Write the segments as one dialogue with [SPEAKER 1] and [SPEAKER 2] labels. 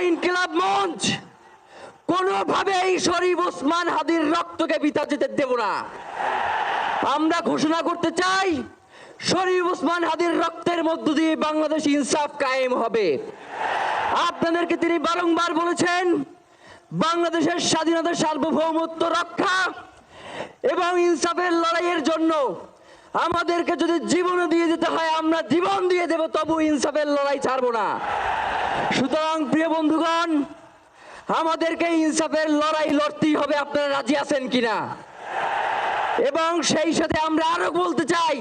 [SPEAKER 1] ইনকিলাব মঞ্চ কোনোভাবেই শরীফ ওসমান হাদির রক্তকে বৃথা যেতে দেব না। আমরা ঘোষণা করতে চাই, শরীফ ওসমান হাদির রক্তের মধ্য দিয়ে বাংলাদেশ ইনসাফ কায়েম হবে। আপনাদেরকে তিনি বারংবার বলেছেন, বাংলাদেশের স্বাধীনতা সার্বভৌমত্ব রক্ষা এবং ইনসাফের লড়াইয়ের জন্য আমাদেরকে যদি জীবন দিয়ে দিতে হয় আমরা জীবন দিয়ে দেব, তবু ইনসাফের লড়াই ছাড়বো না। সুতরাং প্রিয় বন্ধুগণ, আমাদেরকে ইনসাফের লড়াই লড়তেই হবে। আপনারা রাজি আছেন কিনা? এবং সেই সাথে আমরা আরো বলতে চাই,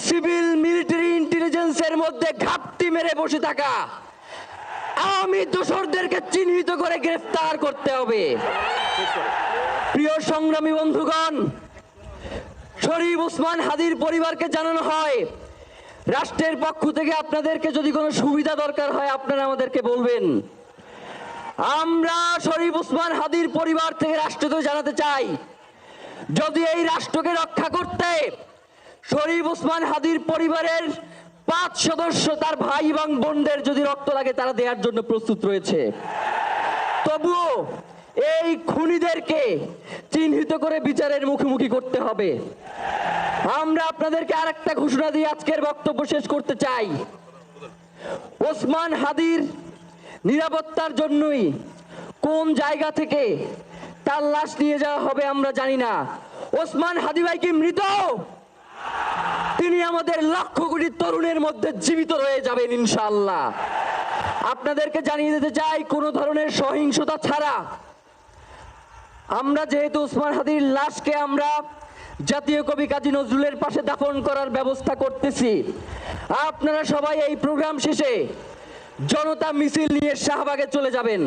[SPEAKER 1] সিভিল মিলিটারি ইন্টেলিজেন্সের মধ্যে ঘাপটি মেরে বসে থাকা আওয়ামী দোসরদেরকে চিহ্নিত করে গ্রেফতার করতে হবে। প্রিয় সংগ্রামী বন্ধুগণ, শরীফ ওসমান হাদির পরিবারকে জানানো হয়, রাষ্ট্রের পক্ষ থেকে আপনাদেরকে যদি কোনো সুবিধা দরকার হয় আপনারা আমাদেরকে বলবেন। আমরা শরীফ ওসমান হাদির পরিবার থেকে রাষ্ট্রকে জানাতে চাই, যদি এই রাষ্ট্রকে রক্ষা করতে শরীফ ওসমান হাদির পরিবারের 5 সদস্য তার ভাই এবং বোনদের যদি রক্ত লাগে তারা দেওয়ার জন্য প্রস্তুত রয়েছে, তবুও এই খুনিদেরকে চিহ্নিত করে বিচারের মুখোমুখি করতে হবে। আমরা আপনাদেরকে আরেকটা ঘোষণা দিয়ে আজকের বক্তব্য শেষ করতে চাই। ওসমান হাদির নিরাপত্তার জন্যই কোন জায়গা থেকে তার লাশ নিয়ে যাওয়া হবে আমরা জানি না। ওসমান হাদি ভাই কি মৃত? তিনি আমাদের লক্ষ কোটি তরুণের মধ্যে জীবিত রয়ে যাবেন ইনশাআল্লাহ। আপনাদেরকে জানিয়ে দিতে চাই, কোনো ধরনের সহিংসতা ছাড়া আমরা যেহেতু ওসমান হাদির লাশকে আমরা জাতীয় কবি কাজী নজরুলের পাশে দাফন করার ব্যবস্থা করতেছি, আপনারা সবাই এই প্রোগ্রাম শেষে জনতা মিছিল নিয়ে শাহবাগে চলে যাবেন।